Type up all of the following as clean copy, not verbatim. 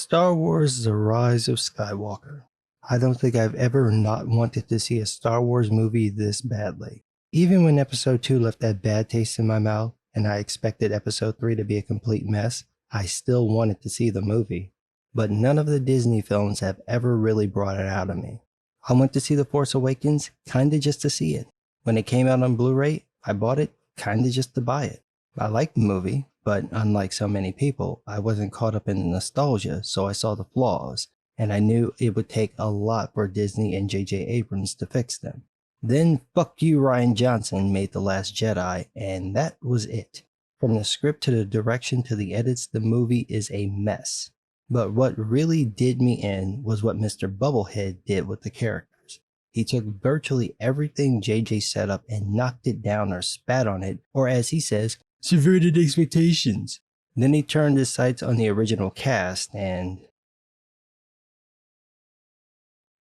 Star Wars: The Rise of Skywalker. I don't think I've ever not wanted to see a Star Wars movie this badly. Even when Episode 2 left that bad taste in my mouth, and I expected Episode 3 to be a complete mess, I still wanted to see the movie. But none of the Disney films have ever really brought it out of me. I went to see The Force Awakens kinda just to see it. When it came out on Blu-ray, I bought it kinda just to buy it. I liked the movie, but unlike so many people, I wasn't caught up in the nostalgia, so I saw the flaws, and I knew it would take a lot for Disney and J.J. Abrams to fix them. Then fuck you Rian Johnson made The Last Jedi, and that was it. From the script to the direction to the edits, the movie is a mess. But what really did me in was what Mr. Bubblehead did with the characters. He took virtually everything JJ set up and knocked it down or spat on it, or as he says, subverted expectations. Then he turned his sights on the original cast and...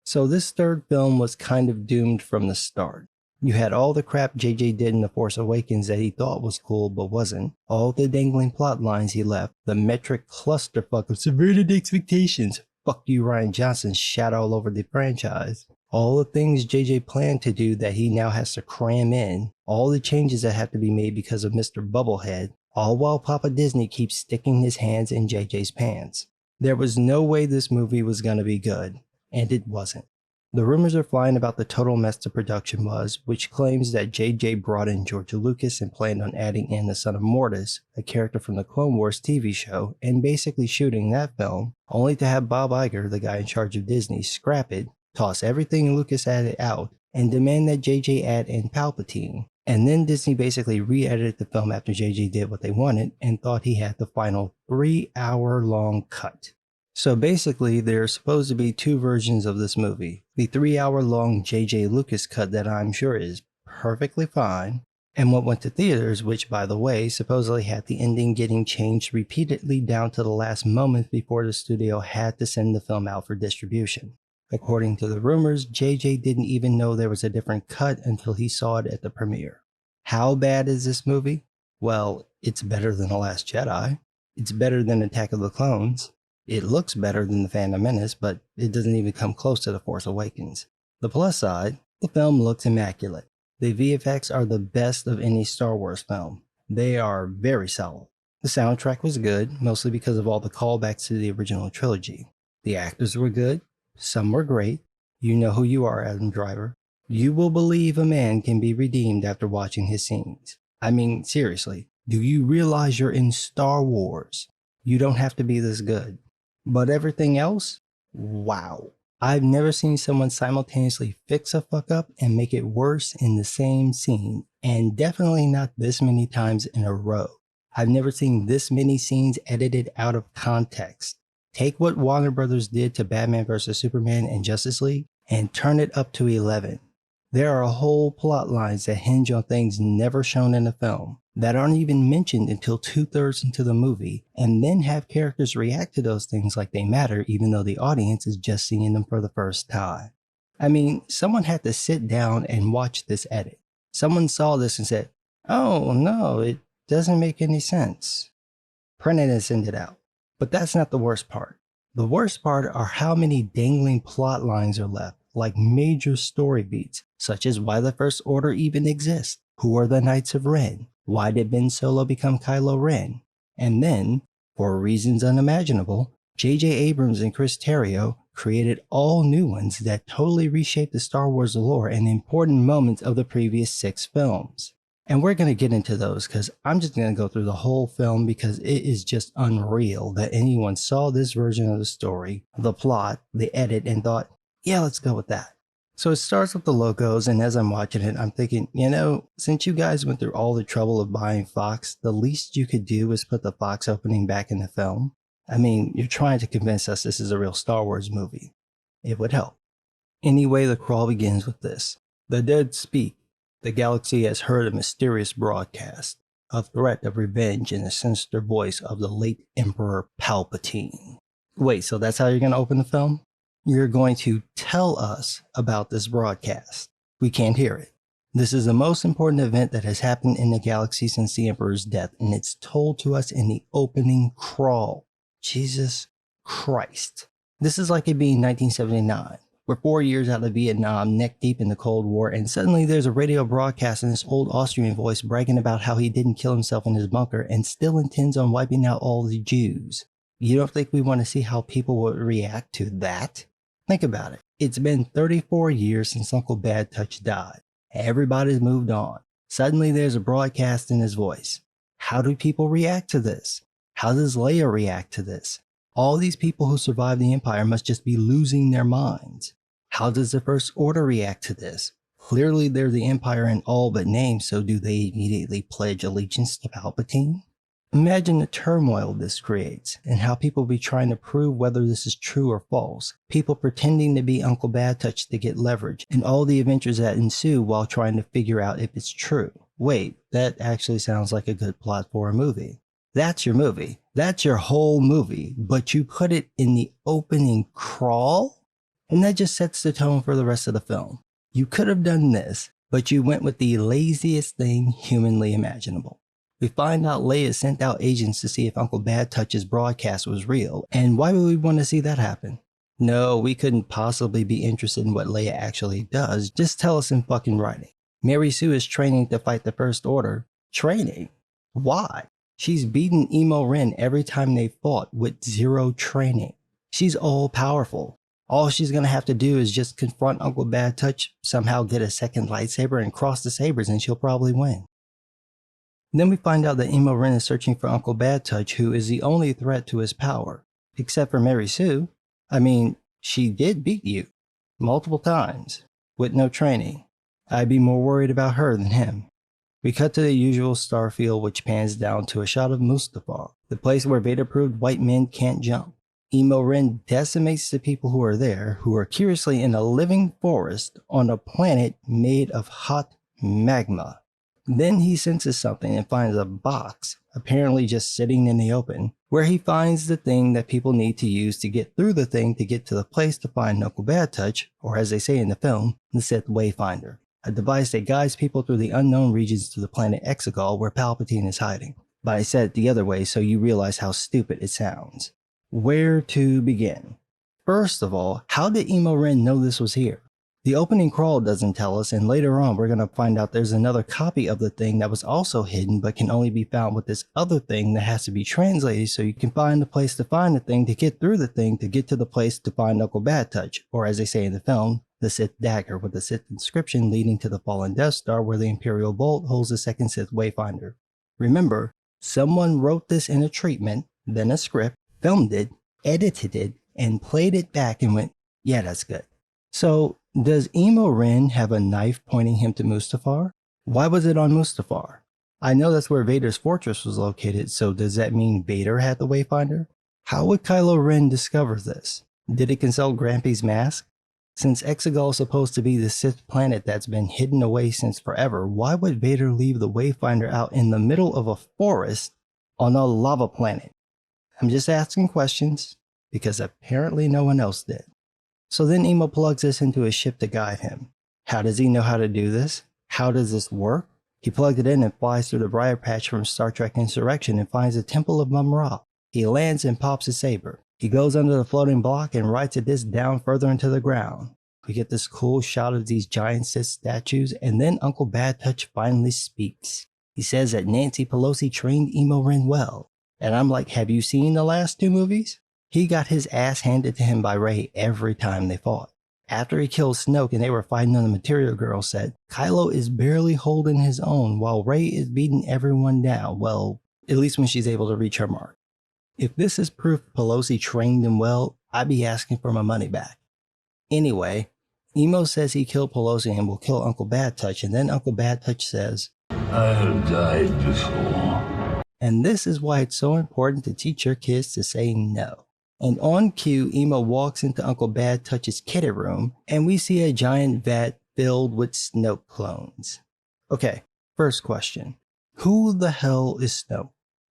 So this third film was kind of doomed from the start. You had all the crap JJ did in The Force Awakens that he thought was cool but wasn't, all the dangling plot lines he left, the metric clusterfuck of subverted expectations, fuck you Rian Johnson shat all over the franchise, all the things JJ planned to do that he now has to cram in, all the changes that have to be made because of Mr. Bubblehead, all while Papa Disney keeps sticking his hands in JJ's pants. There was no way this movie was gonna be good, and it wasn't. The rumors are flying about the total mess the production was, which claims that JJ brought in George Lucas and planned on adding in the son of Mortis, a character from the Clone Wars TV show, and basically shooting that film, only to have Bob Iger, the guy in charge of Disney, scrap it, toss everything Lucas added out, and demand that JJ add in Palpatine. And then Disney basically re-edited the film after JJ did what they wanted and thought he had the final 3-hour-long cut. So basically, there's supposed to be two versions of this movie. The 3-hour-long J.J. Lucas cut that I'm sure is perfectly fine, and what went to theaters, which by the way, supposedly had the ending getting changed repeatedly down to the last moment before the studio had to send the film out for distribution. According to the rumors, J.J. didn't even know there was a different cut until he saw it at the premiere. How bad is this movie? Well, it's better than The Last Jedi. It's better than Attack of the Clones. It looks better than The Phantom Menace, but it doesn't even come close to The Force Awakens. The plus side, the film looks immaculate. The VFX are the best of any Star Wars film. They are very solid. The soundtrack was good, mostly because of all the callbacks to the original trilogy. The actors were good. Some were great. You know who you are, Adam Driver. You will believe a man can be redeemed after watching his scenes. I mean, seriously, do you realize you're in Star Wars? You don't have to be this good. But everything else? Wow. I've never seen someone simultaneously fix a fuck up and make it worse in the same scene, and definitely not this many times in a row. I've never seen this many scenes edited out of context. Take what Warner Brothers did to Batman vs. Superman and Justice League and turn it up to 11. There are whole plot lines that hinge on things never shown in the film, that aren't even mentioned until 2/3 into the movie, and then have characters react to those things like they matter even though the audience is just seeing them for the first time. I mean, someone had to sit down and watch this edit. Someone saw this and said, oh no, it doesn't make any sense. Print it and send it out. But that's not the worst part. The worst part are how many dangling plot lines are left, like major story beats, such as why the First Order even exists, who are the Knights of Ren, why did Ben Solo become Kylo Ren, and then, for reasons unimaginable, J.J. Abrams and Chris Terrio created all new ones that totally reshaped the Star Wars lore and important moments of the previous 6 films. And we're going to get into those because I'm just going to go through the whole film because it is just unreal that anyone saw this version of the story, the plot, the edit, and thought, yeah, let's go with that. So it starts with the logos, and as I'm watching it, I'm thinking, you know, since you guys went through all the trouble of buying Fox, the least you could do is put the Fox opening back in the film. I mean, you're trying to convince us this is a real Star Wars movie. It would help. Anyway, the crawl begins with this. The dead speak. The galaxy has heard a mysterious broadcast, a threat of revenge in the sinister voice of the late Emperor Palpatine. Wait, so that's how you're going to open the film? You're going to tell us about this broadcast. We can't hear it. This is the most important event that has happened in the galaxy since the Emperor's death, and it's told to us in the opening crawl. Jesus Christ. This is like it being 1979. We're 4 years out of Vietnam, neck deep in the Cold War, and suddenly there's a radio broadcast in this old Austrian voice bragging about how he didn't kill himself in his bunker and still intends on wiping out all the Jews. You don't think we want to see how people would react to that? Think about it. It's been 34 years since Uncle Bad Touch died. Everybody's moved on. Suddenly there's a broadcast in his voice. How do people react to this? How does Leia react to this? All these people who survived the Empire must just be losing their minds. How does the First Order react to this? Clearly they're the Empire in all but name, so do they immediately pledge allegiance to Palpatine? Imagine the turmoil this creates, and how people will be trying to prove whether this is true or false. People pretending to be Uncle Bad Touch to get leverage, and all the adventures that ensue while trying to figure out if it's true. Wait, that actually sounds like a good plot for a movie. That's your movie. That's your whole movie, but you put it in the opening crawl? And that just sets the tone for the rest of the film. You could have done this, but you went with the laziest thing humanly imaginable. We find out Leia sent out agents to see if Uncle Bad Touch's broadcast was real, and why would we want to see that happen? No, we couldn't possibly be interested in what Leia actually does, just tell us in fucking writing. Mary Sue is training to fight the First Order. Training? Why? She's beaten Emo Ren every time they fought with zero training. She's all powerful. All she's gonna have to do is just confront Uncle Bad Touch, somehow get a second lightsaber and cross the sabers, and she'll probably win. Then we find out that Emo Ren is searching for Uncle Bad Touch, who is the only threat to his power. Except for Mary Sue. I mean, she did beat you. Multiple times. With no training. I'd be more worried about her than him. We cut to the usual starfield, which pans down to a shot of Mustafar, the place where Vader proved white men can't jump. Emo Ren decimates the people who are there, who are curiously in a living forest on a planet made of hot magma. Then he senses something and finds a box, apparently just sitting in the open, where he finds the thing that people need to use to get through the thing to get to the place to find Uncle Bad Touch, or as they say in the film, the Sith Wayfinder, a device that guides people through the unknown regions to the planet Exegol where Palpatine is hiding. But I said it the other way so you realize how stupid it sounds. Where to begin? First of all, how did Emo Ren know this was here? The opening crawl doesn't tell us, and later on we're going to find out there's another copy of the thing that was also hidden but can only be found with this other thing that has to be translated so you can find the place to find the thing to get through the thing to get to the place to find Uncle Bad Touch, or as they say in the film, the Sith Dagger with the Sith inscription leading to the fallen Death Star where the Imperial Bolt holds the second Sith Wayfinder. Remember, someone wrote this in a treatment, then a script, filmed it, edited it, and played it back and went, yeah, that's good. So, does Emo Ren have a knife pointing him to Mustafar? Why was it on Mustafar? I know that's where Vader's fortress was located, so does that mean Vader had the Wayfinder? How would Kylo Ren discover this? Did it consult Grampy's mask? Since Exegol is supposed to be the Sith planet that's been hidden away since forever, why would Vader leave the Wayfinder out in the middle of a forest on a lava planet? I'm just asking questions, because apparently no one else did. So then Emo plugs this into his ship to guide him. How does he know how to do this? How does this work? He plugged it in and flies through the briar patch from Star Trek Insurrection and finds the Temple of Mum-Ra. He lands and pops his saber. He goes under the floating block and rides a disc down further into the ground. We get this cool shot of these giant Sith statues, and then Uncle Bad Touch finally speaks. He says that Nancy Pelosi trained Emo Ren well. And I'm like, have you seen the last two movies? He got his ass handed to him by Rey every time they fought. After he killed Snoke and they were fighting on the Material Girl set, Kylo is barely holding his own while Rey is beating everyone down, well, at least when she's able to reach her mark. If this is proof Pelosi trained him well, I'd be asking for my money back. Anyway, Emo says he killed Pelosi and will kill Uncle Bad Touch, and then Uncle Bad Touch says, I have died before. And this is why it's so important to teach your kids to say no. And on cue, Emo walks into Uncle Bad Touch's kitty room, and we see a giant vat filled with Snoke clones. Okay, first question. Who the hell is Snoke?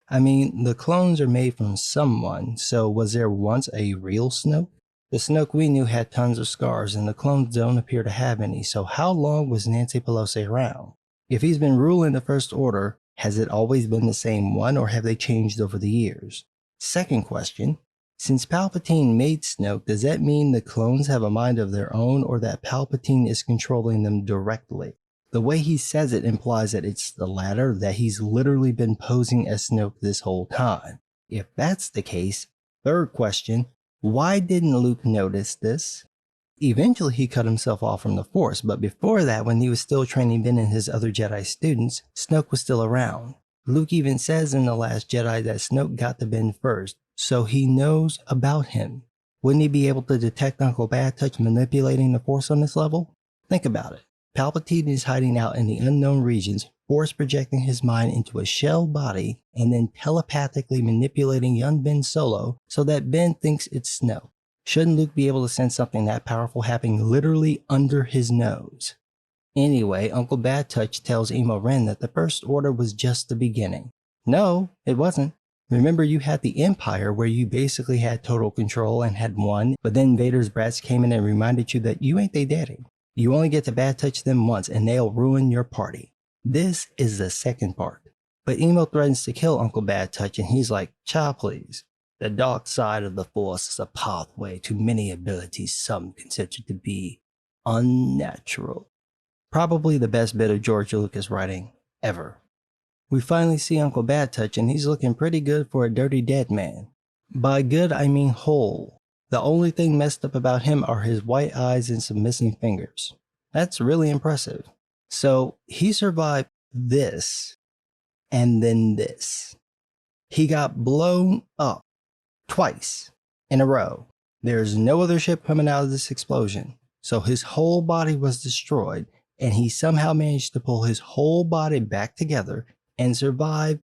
I mean, the clones are made from someone, so was there once a real Snoke? The Snoke we knew had tons of scars, and the clones don't appear to have any, so how long was Nancy Pelosi around? If he's been ruling the First Order, has it always been the same one, or have they changed over the years? Second question. Since Palpatine made Snoke, does that mean the clones have a mind of their own or that Palpatine is controlling them directly? The way he says it implies that it's the latter, that he's literally been posing as Snoke this whole time. If that's the case, third question, why didn't Luke notice this? Eventually he cut himself off from the Force, but before that, when he was still training Ben and his other Jedi students, Snoke was still around. Luke even says in The Last Jedi that Snoke got to Ben first, so he knows about him. Wouldn't he be able to detect Uncle Bad Touch manipulating the Force on this level? Think about it. Palpatine is hiding out in the unknown regions, Force projecting his mind into a shell body, and then telepathically manipulating young Ben Solo so that Ben thinks it's Snoke. Shouldn't Luke be able to sense something that powerful happening literally under his nose? Anyway, Uncle Bad Touch tells Emo Ren that the First Order was just the beginning. No, it wasn't. Remember, you had the Empire where you basically had total control and had won, but then Vader's brats came in and reminded you that you ain't they daddy. You only get to bad touch them once and they'll ruin your party. This is the second part. But Emo threatens to kill Uncle Bad Touch and he's like, child please. The dark side of the Force is a pathway to many abilities some consider to be unnatural. Probably the best bit of George Lucas writing ever. We finally see Uncle Bad Touch and he's looking pretty good for a dirty dead man. By good I mean whole. The only thing messed up about him are his white eyes and some missing fingers. That's really impressive. So he survived this and then this. He got blown up twice in a row. There's no other ship coming out of this explosion. So his whole body was destroyed and he somehow managed to pull his whole body back together and survive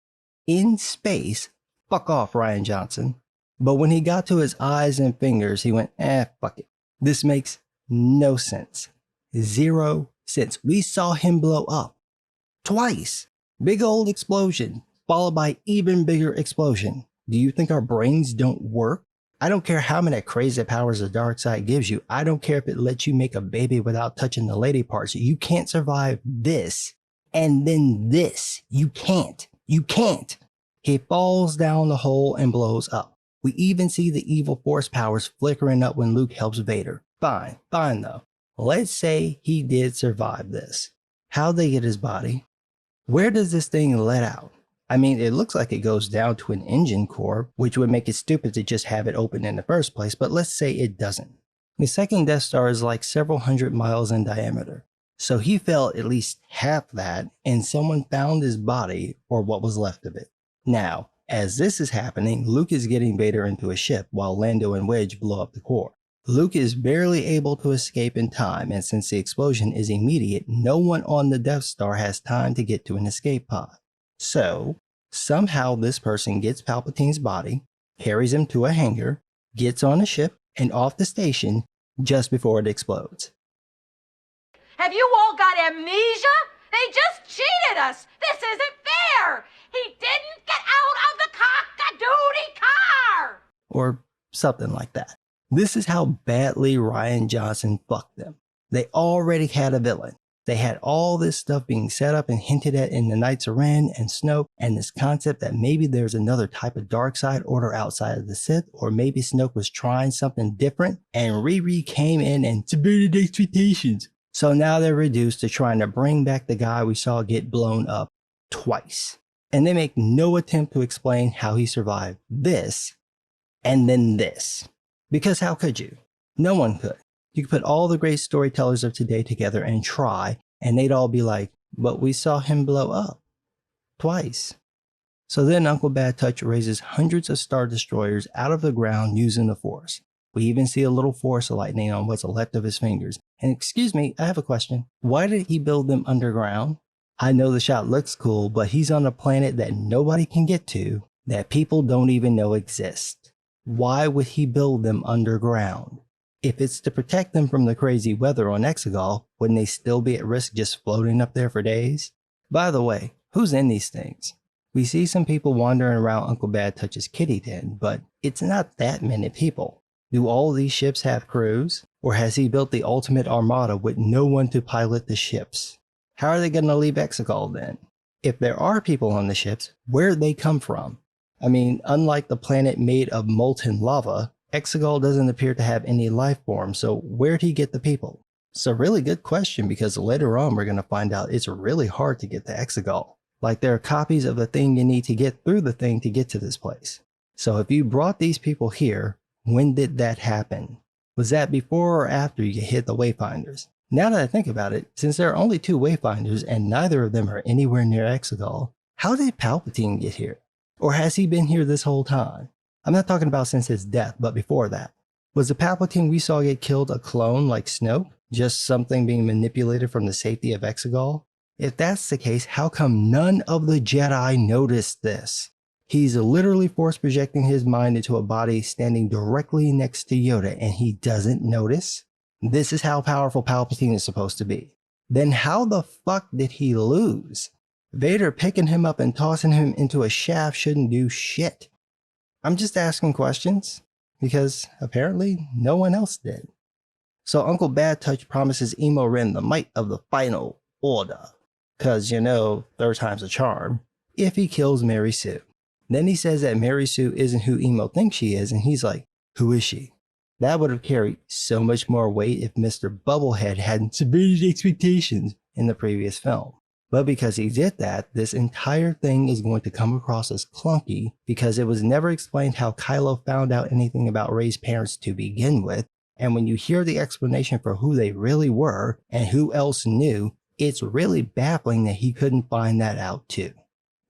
in space. Fuck off, Rian Johnson. But when he got to his eyes and fingers, he went, fuck it. This makes no sense. 0 sense. We saw him blow up twice. Big old explosion, followed by even bigger explosion. Do you think our brains don't work? I don't care how many crazy powers the dark side gives you. I don't care if it lets you make a baby without touching the lady parts. You can't survive this and then this. You can't. You can't. He falls down the hole and blows up. We even see the evil Force powers flickering up when Luke helps Vader. Fine though. Let's say he did survive this. How'd they get his body? Where does this thing let out? I mean, it looks like it goes down to an engine core, which would make it stupid to just have it open in the first place, but let's say it doesn't. The second Death Star is like several hundred miles in diameter. So he fell at least half that, and someone found his body, or what was left of it. Now, as this is happening, Luke is getting Vader into a ship while Lando and Wedge blow up the core. Luke is barely able to escape in time, and since the explosion is immediate, no one on the Death Star has time to get to an escape pod. So, somehow this person gets Palpatine's body, carries him to a hangar, gets on a ship, and off the station just before it explodes. Have you all got amnesia? They just cheated us! This isn't fair! He didn't get out of the cock-a-doodie car! Or something like that. This is how badly Rian Johnson fucked them. They already had a villain. They had all this stuff being set up and hinted at in the Knights of Ren and Snoke, and this concept that maybe there's another type of dark side order outside of the Sith, or maybe Snoke was trying something different, and Riri came in and subverted expectations. So now they're reduced to trying to bring back the guy we saw get blown up twice. And they make no attempt to explain how he survived this and then this. Because how could you? No one could. You could put all the great storytellers of today together and try, and they'd all be like, but we saw him blow up twice. So then Uncle Bad Touch raises hundreds of Star Destroyers out of the ground using the Force. We even see a little Force lightning on what's left of his fingers. And excuse me, I have a question. Why did he build them underground? I know the shot looks cool, but he's on a planet that nobody can get to, that people don't even know exists. Why would he build them underground? If it's to protect them from the crazy weather on Exegol, wouldn't they still be at risk just floating up there for days? By the way, who's in these things? We see some people wandering around Uncle Bad Touch's kitty den, but it's not that many people. Do all these ships have crews? Or has he built the ultimate armada with no one to pilot the ships? How are they going to leave Exegol then? If there are people on the ships, where'd they come from? I mean, unlike the planet made of molten lava, Exegol doesn't appear to have any life form, so where'd he get the people? It's a really good question because later on we're going to find out it's really hard to get to Exegol. Like there are copies of the thing you need to get through the thing to get to this place. So if you brought these people here, when did that happen? Was that before or after you hit the Wayfinders? Now that I think about it, since there are only 2 Wayfinders and neither of them are anywhere near Exegol, how did Palpatine get here? Or has he been here this whole time? I'm not talking about since his death, but before that. Was the Palpatine we saw get killed a clone like Snoke? Just something being manipulated from the safety of Exegol? If that's the case, how come none of the Jedi noticed this? He's literally force projecting his mind into a body standing directly next to Yoda and he doesn't notice? This is how powerful Palpatine is supposed to be. Then how the fuck did he lose? Vader picking him up and tossing him into a shaft shouldn't do shit. I'm just asking questions, because apparently no one else did. So Uncle Bad Touch promises Emo Ren the might of the final order, cause you know, 3rd time's a charm, if he kills Mary Sue. Then he says that Mary Sue isn't who Emo thinks she is, and he's like, who is she? That would have carried so much more weight if Mr. Bubblehead hadn't subverted expectations in the previous film. But because he did that, this entire thing is going to come across as clunky because it was never explained how Kylo found out anything about Rey's parents to begin with, and when you hear the explanation for who they really were and who else knew, it's really baffling that he couldn't find that out too.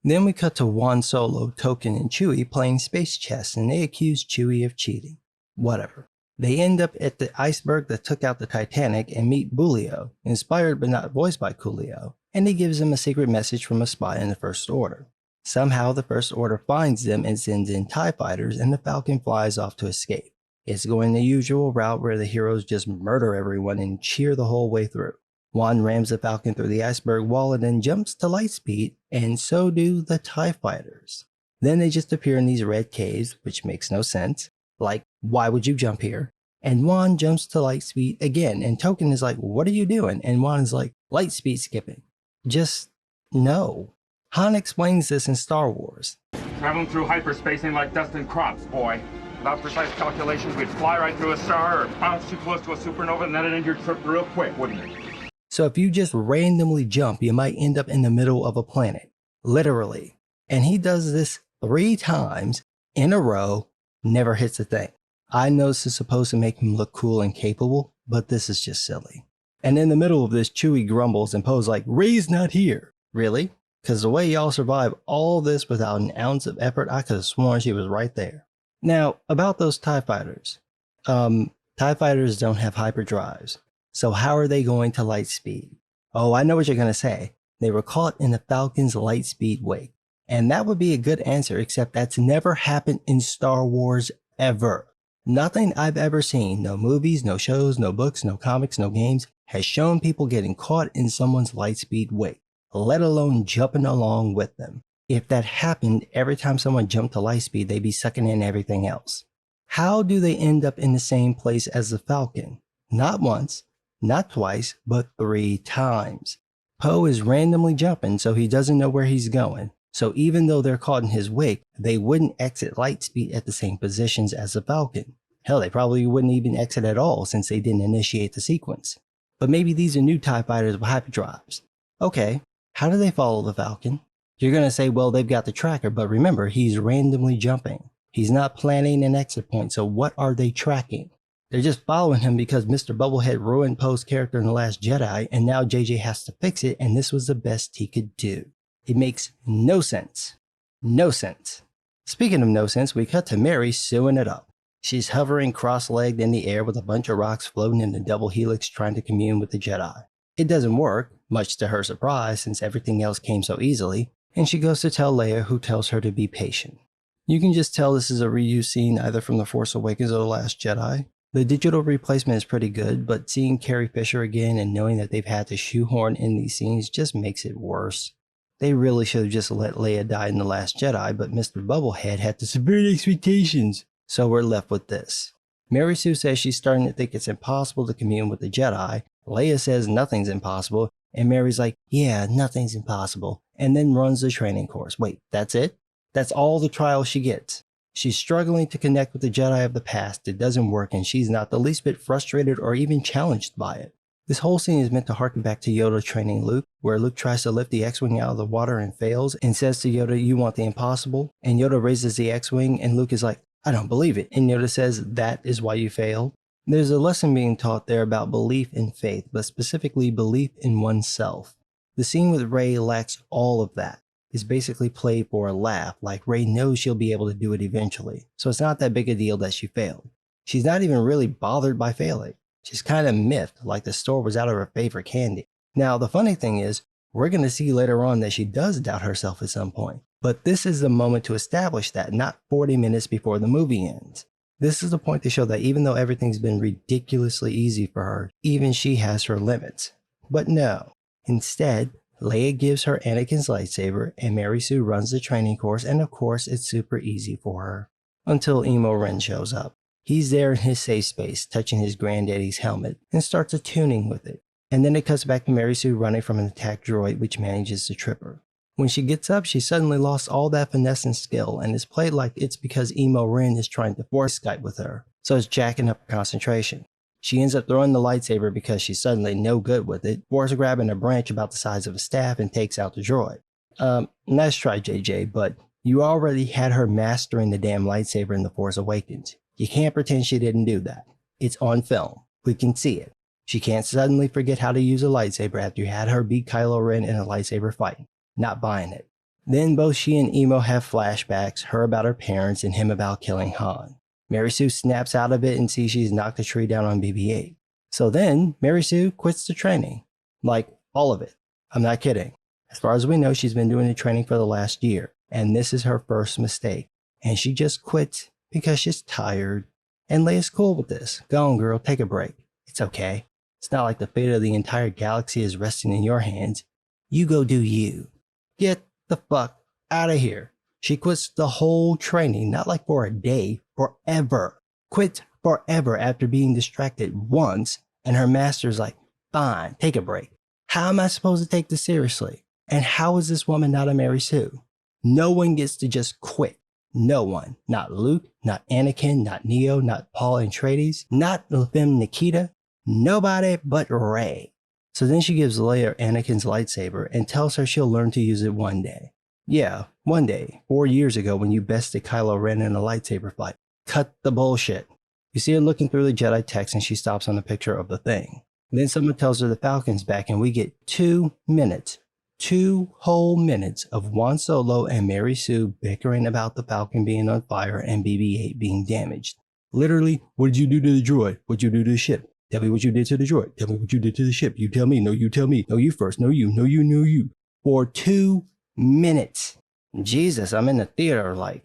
Then we cut to Juan Solo, Token, and Chewie playing space chess, and they accuse Chewie of cheating. Whatever. They end up at the iceberg that took out the Titanic and meet Bulio, inspired but not voiced by Coolio, and he gives them a secret message from a spy in the First Order. Somehow the First Order finds them and sends in TIE fighters and the Falcon flies off to escape. It's going the usual route where the heroes just murder everyone and cheer the whole way through. Juan rams the Falcon through the iceberg wall and then jumps to light speed, and so do the TIE fighters. Then they just appear in these red caves, which makes no sense. Like, why would you jump here? And Juan jumps to light speed again, and Token is like, what are you doing? And Juan is like, light speed skipping. Just no. Han explains this in Star Wars. Traveling through hyperspace ain't like dust and crops, boy. Without precise calculations, we'd fly right through a star or bounce too close to a supernova and that'd end your trip real quick, wouldn't it? So if you just randomly jump, you might end up in the middle of a planet. Literally. And he does this 3 times in a row, never hits a thing. I know this is supposed to make him look cool and capable, but this is just silly. And in the middle of this, Chewie grumbles and Poe's like, Rey's not here. Really? Because the way y'all survive all this without an ounce of effort, I could have sworn she was right there. Now, about those TIE fighters. TIE fighters don't have hyperdrives. So how are they going to light speed? Oh, I know what you're going to say. They were caught in the Falcon's light speed wake. And that would be a good answer, except that's never happened in Star Wars ever. Nothing I've ever seen, no movies, no shows, no books, no comics, no games, has shown people getting caught in someone's light speed wake, let alone jumping along with them. If that happened, every time someone jumped to light speed, they'd be sucking in everything else. How do they end up in the same place as the Falcon? Not once, not twice, but 3 times. Poe is randomly jumping, so he doesn't know where he's going. So even though they're caught in his wake, they wouldn't exit light speed at the same positions as the Falcon. Hell, they probably wouldn't even exit at all since they didn't initiate the sequence. But maybe these are new TIE fighters with hyperdrives. Okay, how do they follow the Falcon? You're going to say, well, they've got the tracker, but remember, he's randomly jumping. He's not planning an exit point, so what are they tracking? They're just following him because Mr. Bubblehead ruined Poe's character in The Last Jedi, and now JJ has to fix it, and this was the best he could do. It makes no sense. No sense. Speaking of no sense, we cut to Mary sewing it up. She's hovering cross-legged in the air with a bunch of rocks floating in the double helix trying to commune with the Jedi. It doesn't work, much to her surprise since everything else came so easily, and she goes to tell Leia, who tells her to be patient. You can just tell this is a reuse scene either from The Force Awakens or The Last Jedi. The digital replacement is pretty good, but seeing Carrie Fisher again and knowing that they've had to shoehorn in these scenes just makes it worse. They really should have just let Leia die in The Last Jedi, but Mr. Bubblehead had to subvert expectations, so we're left with this. Mary Sue says she's starting to think it's impossible to commune with the Jedi, Leia says nothing's impossible, and Mary's like, yeah, nothing's impossible, and then runs the training course. Wait, that's it? That's all the trial she gets. She's struggling to connect with the Jedi of the past. It doesn't work, and she's not the least bit frustrated or even challenged by it. This whole scene is meant to harken back to Yoda training Luke, where Luke tries to lift the X-Wing out of the water and fails, and says to Yoda, "You want the impossible?" And Yoda raises the X-Wing, and Luke is like, "I don't believe it." And Yoda says, "That is why you failed." There's a lesson being taught there about belief in faith, but specifically belief in oneself. The scene with Rey lacks all of that. It's basically played for a laugh, like Rey knows she'll be able to do it eventually, so it's not that big a deal that she failed. She's not even really bothered by failing. She's kind of miffed, like the store was out of her favorite candy. Now, the funny thing is, we're going to see later on that she does doubt herself at some point. But this is the moment to establish that, not 40 minutes before the movie ends. This is the point to show that even though everything's been ridiculously easy for her, even she has her limits. But no. Instead, Leia gives her Anakin's lightsaber, and Mary Sue runs the training course, and of course, it's super easy for her. Until Emo Ren shows up. He's there in his safe space, touching his granddaddy's helmet, and starts attuning with it. And then it cuts back to Mary Sue running from an attack droid, which manages to trip her. When she gets up, she suddenly lost all that finesse and skill, and it's played like it's because Emo Ren is trying to force Skype with her, so it's jacking up her concentration. She ends up throwing the lightsaber because she's suddenly no good with it, force grabbing a branch about the size of a staff, and takes out the droid. Nice try, JJ, but you already had her mastering the damn lightsaber in The Force Awakens. You can't pretend she didn't do that. It's on film. We can see it. She can't suddenly forget how to use a lightsaber after you had her beat Kylo Ren in a lightsaber fight. Not buying it. Then both she and Emo have flashbacks, her about her parents and him about killing Han. Mary Sue snaps out of it and sees she's knocked a tree down on BB-8. So then, Mary Sue quits the training. Like, all of it. I'm not kidding. As far as we know, she's been doing the training for the last year, and this is her first mistake. And she just quits because she's tired. And Leia's cool with this. Go on, girl, take a break. It's okay. It's not like the fate of the entire galaxy is resting in your hands. You go do you. Get the fuck out of here. She quits the whole training, not like for a day, forever. Quit forever after being distracted once, and her master's like, fine, take a break. How am I supposed to take this seriously? And how is this woman not a Mary Sue? No one gets to just quit. No one. Not Luke, not Anakin, not Neo, not Paul Atreides, not them Nikita. Nobody but Rey. So then she gives Leia Anakin's lightsaber and tells her she'll learn to use it one day. Yeah, one day, 4 years ago when you bested Kylo Ren in a lightsaber fight. Cut the bullshit. You see her looking through the Jedi text and she stops on a picture of the thing. Then someone tells her the Falcon's back and we get 2 minutes. 2 whole minutes of Juan Solo and Mary Sue bickering about the Falcon being on fire and BB-8 being damaged. Literally, what did you do to the droid? What'd you do to the ship? Tell me what you did to the droid. Tell me what you did to the ship. You tell me. No, you tell me. No, you first. No, you. No, you. No, you. For 2 minutes. Jesus, I'm in the theater like.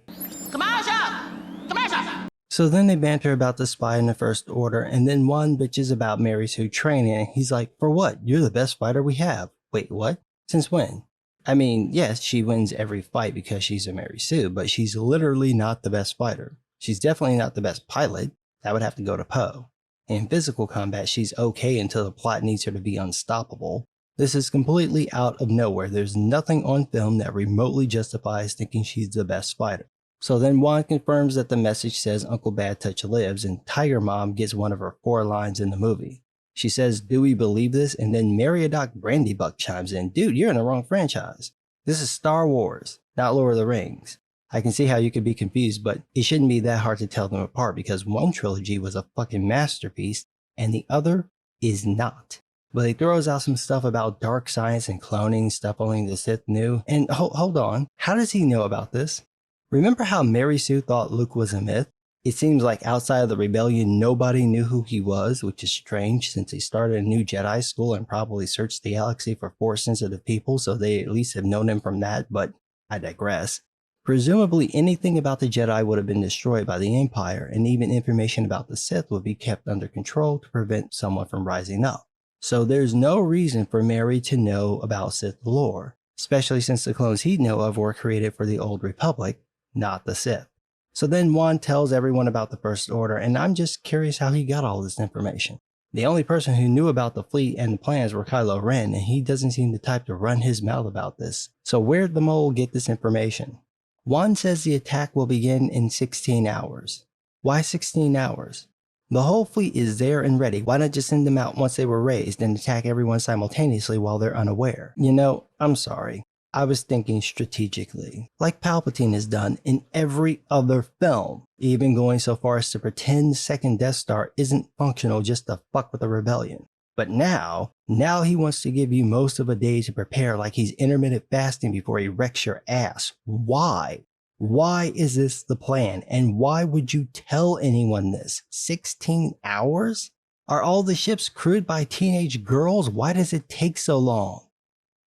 So then they banter about the spy in the First Order, and then one bitches about Mary Sue training, and he's like, for what? You're the best fighter we have. Wait, what? Since when? I mean, yes, she wins every fight because she's a Mary Sue, but she's literally not the best fighter. She's definitely not the best pilot. That would have to go to Poe. In physical combat, she's okay until the plot needs her to be unstoppable. This is completely out of nowhere. There's nothing on film that remotely justifies thinking she's the best fighter. So then Juan confirms that the message says Uncle Bad Touch lives, and Tiger Mom gets one of her 4 lines in the movie. She says, do we believe this? And then Mariodoc Brandybuck chimes in, dude, you're in the wrong franchise. This is Star Wars, not Lord of the Rings. I can see how you could be confused, but it shouldn't be that hard to tell them apart because one trilogy was a fucking masterpiece and the other is not. But he throws out some stuff about dark science and cloning, stuff only the Sith knew. And hold on, how does he know about this? Remember how Mary Sue thought Luke was a myth? It seems like outside of the rebellion, nobody knew who he was, which is strange since he started a new Jedi school and probably searched the galaxy for Force-sensitive people, so they at least have known him from that, but I digress. Presumably anything about the Jedi would have been destroyed by the Empire, and even information about the Sith would be kept under control to prevent someone from rising up. So there's no reason for Mary to know about Sith lore, especially since the clones he'd know of were created for the Old Republic, not the Sith. So then Juan tells everyone about the First Order, and I'm just curious how he got all this information. The only person who knew about the fleet and the plans were Kylo Ren, and he doesn't seem the type to run his mouth about this. So where'd the mole get this information? Juan says the attack will begin in 16 hours. Why 16 hours? The whole fleet is there and ready. Why not just send them out once they were raised and attack everyone simultaneously while they're unaware? You know, I'm sorry. I was thinking strategically, like Palpatine has done in every other film, even going so far as to pretend second Death Star isn't functional just to fuck with the rebellion. But now he wants to give you most of a day to prepare like he's intermittent fasting before he wrecks your ass. Why? Why is this the plan? And why would you tell anyone this? 16 hours? Are all the ships crewed by teenage girls? Why does it take so long?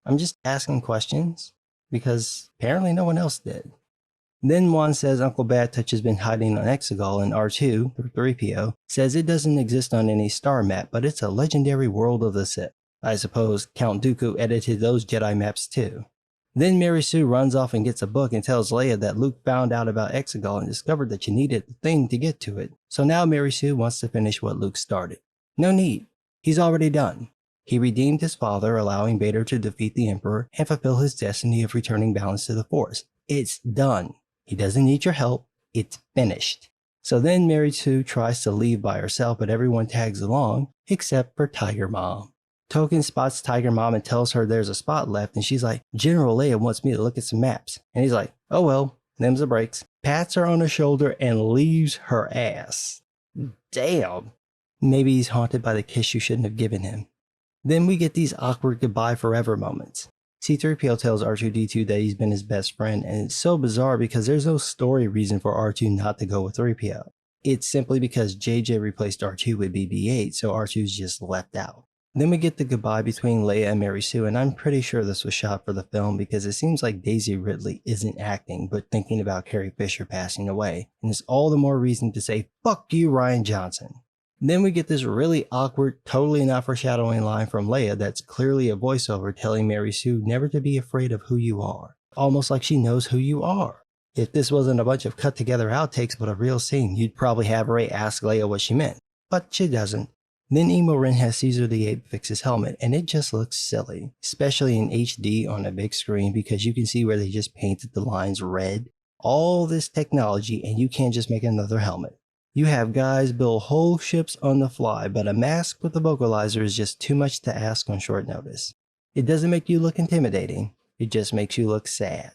I'm just asking questions because apparently no one else did. Then Juan says Uncle Bad Touch has been hiding on Exegol, and R2, or 3PO, says it doesn't exist on any star map, but it's a legendary world of the Sith. I suppose Count Dooku edited those Jedi maps too. Then Mary Sue runs off and gets a book and tells Leia that Luke found out about Exegol and discovered that you needed the thing to get to it. So now Mary Sue wants to finish what Luke started. No need. He's already done. He redeemed his father, allowing Vader to defeat the Emperor and fulfill his destiny of returning balance to the Force. It's done. He doesn't need your help. It's finished. So then Mary Sue tries to leave by herself, but everyone tags along, except for Tiger Mom. Token spots Tiger Mom and tells her there's a spot left, and she's like, General Leia wants me to look at some maps. And he's like, oh well, them's the breaks. Pats her on the shoulder and leaves her ass. Damn. Maybe he's haunted by the kiss you shouldn't have given him. Then we get these awkward goodbye forever moments. C-3PO tells R2-D2 that he's been his best friend, and it's so bizarre because there's no story reason for R2 not to go with 3PO. It's simply because JJ replaced R2 with BB-8, so R2's just left out. Then we get the goodbye between Leia and Mary Sue, and I'm pretty sure this was shot for the film because it seems like Daisy Ridley isn't acting but thinking about Carrie Fisher passing away, and it's all the more reason to say, fuck you, Rian Johnson. Then we get this really awkward, totally not foreshadowing line from Leia that's clearly a voiceover telling Mary Sue never to be afraid of who you are. Almost like she knows who you are. If this wasn't a bunch of cut together outtakes but a real scene, you'd probably have Rey ask Leia what she meant. But she doesn't. Then Emo Ren has Caesar the Ape fix his helmet, and it just looks silly. Especially in HD on a big screen because you can see where they just painted the lines red. All this technology and you can't just make another helmet. You have guys build whole ships on the fly, but a mask with a vocalizer is just too much to ask on short notice. It doesn't make you look intimidating, it just makes you look sad.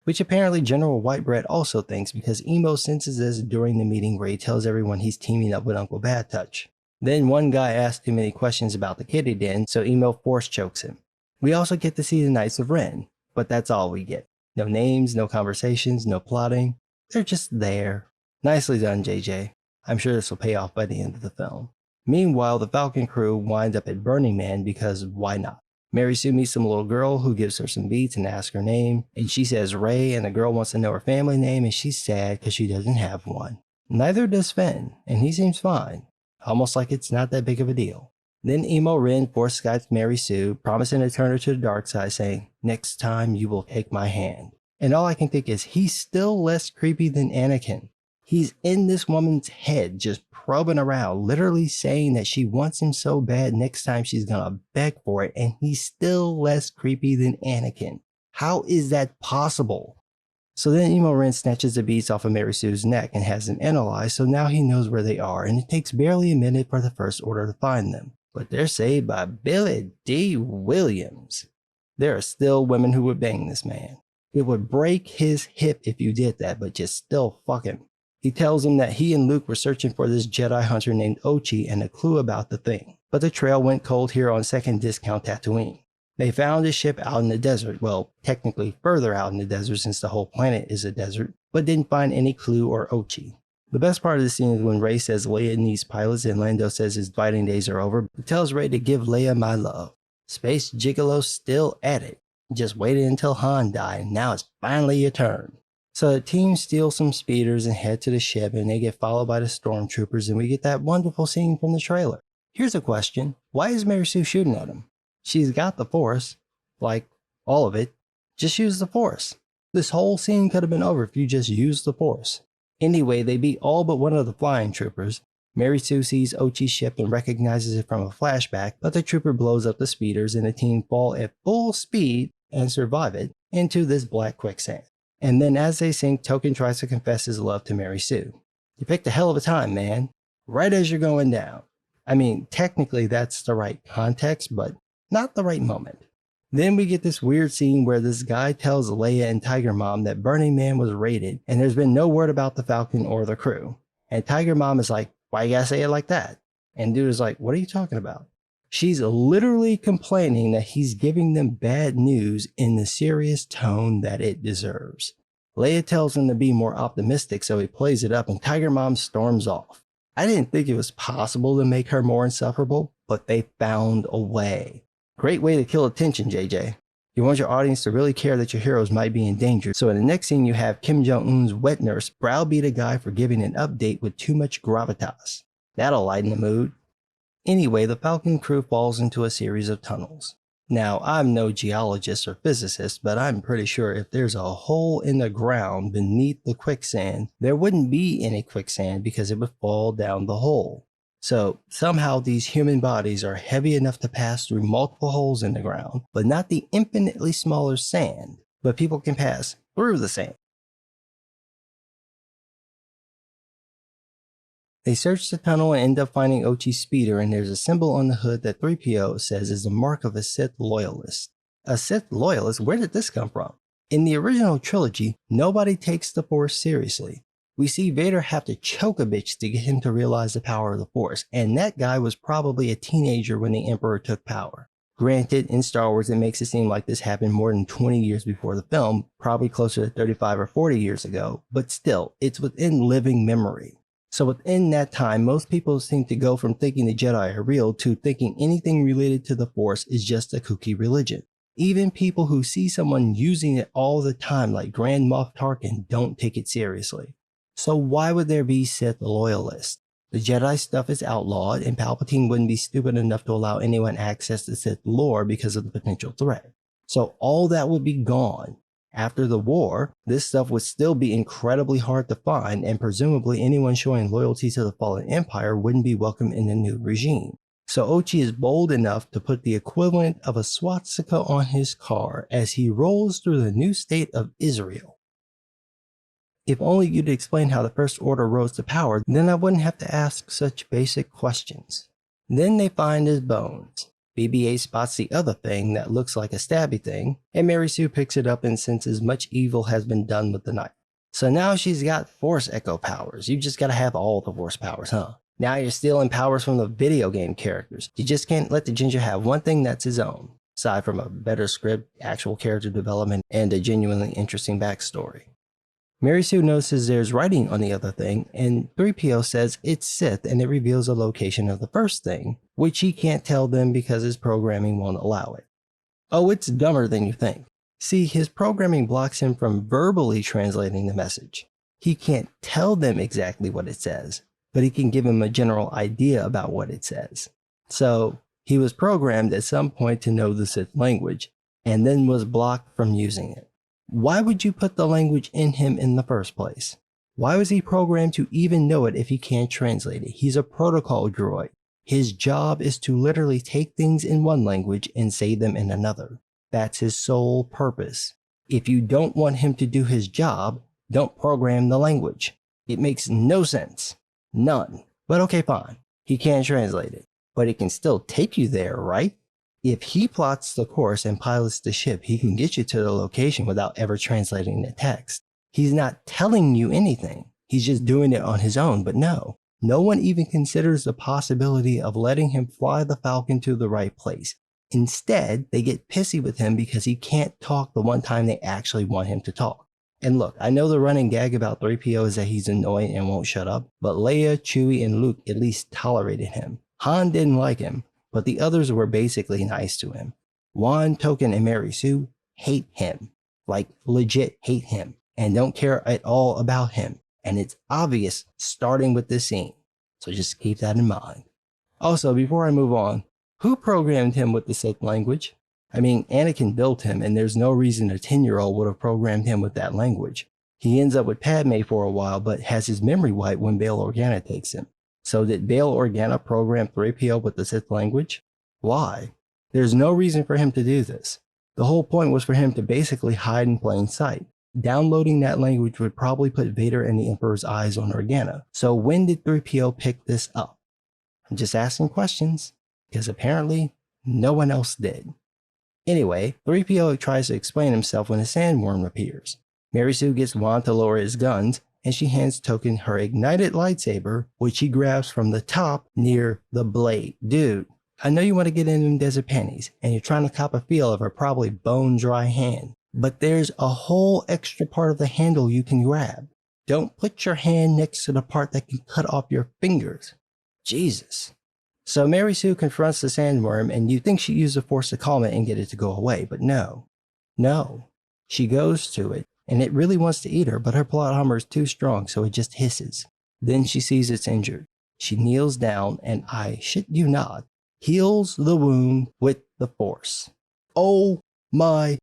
Which apparently General Whitebread also thinks because Emo senses this during the meeting where he tells everyone he's teaming up with Uncle Bad Touch. Then one guy asks too many questions about the kitty den, so Emo force chokes him. We also get to see the Knights of Ren, but that's all we get. No names, no conversations, no plotting. They're just there. Nicely done, JJ. I'm sure this will pay off by the end of the film. Meanwhile, the Falcon crew wind up at Burning Man because why not? Mary Sue meets some little girl who gives her some beats and asks her name, and she says Rey, and the girl wants to know her family name, and she's sad because she doesn't have one. Neither does Finn, and he seems fine, almost like it's not that big of a deal. Then Emo Ren force Skypes Mary Sue, promising to turn her to the dark side, saying, next time you will take my hand. And all I can think is, he's still less creepy than Anakin. He's in this woman's head, just probing around, literally saying that she wants him so bad next time she's gonna beg for it, and he's still less creepy than Anakin. How is that possible? So then Emo Ren snatches the beads off of Mary Sue's neck and has them analyzed, so now he knows where they are, and it takes barely a minute for the First Order to find them. But they're saved by Billy D. Williams. There are still women who would bang this man. It would break his hip if you did that, but just still fuck him. He tells him that he and Luke were searching for this Jedi hunter named Ochi and a clue about the thing. But the trail went cold here on second discount Tatooine. They found his ship out in the desert, well, technically further out in the desert since the whole planet is a desert, but didn't find any clue or Ochi. The best part of the scene is when Rey says Leia needs pilots and Lando says his fighting days are over, but tells Rey to give Leia my love. Space Gigolo's still at it. Just waited until Han died, and now it's finally your turn. So the team steals some speeders and head to the ship, and they get followed by the stormtroopers, and we get that wonderful scene from the trailer. Here's a question. Why is Mary Sue shooting at him? She's got the Force. Like, all of it. Just use the Force. This whole scene could have been over if you just used the Force. Anyway, they beat all but one of the flying troopers. Mary Sue sees Ochi's ship and recognizes it from a flashback, but the trooper blows up the speeders and the team fall at full speed and survive it into this black quicksand. And then as they sing, Token tries to confess his love to Mary Sue. You picked a hell of a time, man. Right as you're going down. I mean, technically that's the right context, but not the right moment. Then we get this weird scene where this guy tells Leia and Tiger Mom that Burning Man was raided and there's been no word about the Falcon or the crew. And Tiger Mom is like, why you gotta say it like that? And dude is like, what are you talking about? She's literally complaining that he's giving them bad news in the serious tone that it deserves. Leia tells him to be more optimistic, so he plays it up and Tiger Mom storms off. I didn't think it was possible to make her more insufferable, but they found a way. Great way to kill attention, JJ. You want your audience to really care that your heroes might be in danger, so in the next scene you have Kim Jong-un's wet nurse browbeat a guy for giving an update with too much gravitas. That'll lighten the mood. Anyway, the Falcon crew falls into a series of tunnels. Now, I'm no geologist or physicist, but I'm pretty sure if there's a hole in the ground beneath the quicksand, there wouldn't be any quicksand because it would fall down the hole. So somehow these human bodies are heavy enough to pass through multiple holes in the ground, but not the infinitely smaller sand, but people can pass through the sand. They search the tunnel and end up finding Ochi's speeder, and there's a symbol on the hood that 3PO says is the mark of a Sith loyalist. A Sith loyalist? Where did this come from? In the original trilogy, nobody takes the Force seriously. We see Vader have to choke a bitch to get him to realize the power of the Force, and that guy was probably a teenager when the Emperor took power. Granted, in Star Wars it makes it seem like this happened more than 20 years before the film, probably closer to 35 or 40 years ago, but still, it's within living memory. So within that time, most people seem to go from thinking the Jedi are real to thinking anything related to the Force is just a kooky religion. Even people who see someone using it all the time like Grand Moff Tarkin don't take it seriously. So why would there be Sith loyalists? The Jedi stuff is outlawed and Palpatine wouldn't be stupid enough to allow anyone access to Sith lore because of the potential threat. So all that would be gone. After the war, this stuff would still be incredibly hard to find and presumably anyone showing loyalty to the fallen empire wouldn't be welcome in the new regime. So Ochi is bold enough to put the equivalent of a swastika on his car as he rolls through the new state of Israel. If only you'd explain how the First Order rose to power, then I wouldn't have to ask such basic questions. Then they find his bones. BB-8 spots the other thing that looks like a stabby thing, and Mary Sue picks it up and senses much evil has been done with the knife. So now she's got Force Echo powers. You just gotta have all the Force powers, huh? Now you're stealing powers from the video game characters. You just can't let the Ginger have one thing that's his own, aside from a better script, actual character development, and a genuinely interesting backstory. Mary Sue notices there's writing on the other thing, and 3PO says it's Sith and it reveals the location of the first thing, which he can't tell them because his programming won't allow it. Oh, it's dumber than you think. See, his programming blocks him from verbally translating the message. He can't tell them exactly what it says, but he can give them a general idea about what it says. So, he was programmed at some point to know the Sith language, and then was blocked from using it. Why would you put the language in him in the first place? Why was he programmed to even know it if he can't translate it? He's a protocol droid. His job is to literally take things in one language and say them in another. That's his sole purpose. If you don't want him to do his job, don't program the language. It makes no sense. None. But okay, fine. He can't translate it. But it can still take you there, right? If he plots the course and pilots the ship, he can get you to the location without ever translating the text. He's not telling you anything. He's just doing it on his own, but no one even considers the possibility of letting him fly the Falcon to the right place. Instead, they get pissy with him because he can't talk the one time they actually want him to talk. And look, I know the running gag about 3PO is that he's annoying and won't shut up, but Leia, Chewie, and Luke at least tolerated him. Han didn't like him, but the others were basically nice to him. Juan, Token, and Mary Sue hate him. Like, legit hate him. And don't care at all about him. And it's obvious starting with this scene. So just keep that in mind. Also, before I move on, who programmed him with the Sith language? I mean, Anakin built him, and there's no reason a 10-year-old would have programmed him with that language. He ends up with Padme for a while, but has his memory wiped when Bail Organa takes him. So did Bail Organa program 3PO with the Sith language? Why? There's no reason for him to do this. The whole point was for him to basically hide in plain sight. downloading that language would probably put Vader and the Emperor's eyes on Organa. So when did 3PO pick this up? I'm just asking questions, because apparently no one else did. Anyway, 3PO tries to explain himself when a sandworm appears. Mary Sue gets Juan to lower his guns, and she hands Token her ignited lightsaber, which he grabs from the top near the blade. Dude, I know you want to get in them desert panties, and you're trying to cop a feel of her probably bone-dry hand, but there's a whole extra part of the handle you can grab. Don't put your hand next to the part that can cut off your fingers. Jesus. So Mary Sue confronts the sandworm, and you think she used the Force to calm it and get it to go away, but no. No. She goes to it, and it really wants to eat her, but her plot armor is too strong, so it just hisses. Then she sees it's injured. She kneels down, and I shit you not, heals the wound with the Force. Oh my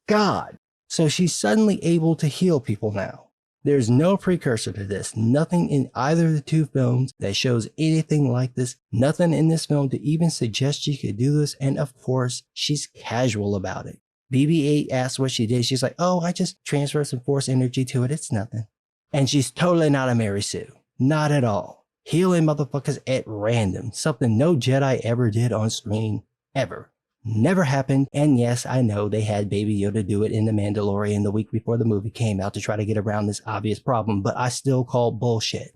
God. So she's suddenly able to heal people now. There's no precursor to this, nothing in either of the two films that shows anything like this, nothing in this film to even suggest she could do this, and of course, she's casual about it. BB-8 asks what she did, she's like, oh, I just transferred some Force energy to it, it's nothing. And she's totally not a Mary Sue. Not at all. Healing motherfuckers at random, something no Jedi ever did on screen, ever. Never happened, and yes, I know they had Baby Yoda do it in The Mandalorian the week before the movie came out to try to get around this obvious problem, but I still call bullshit.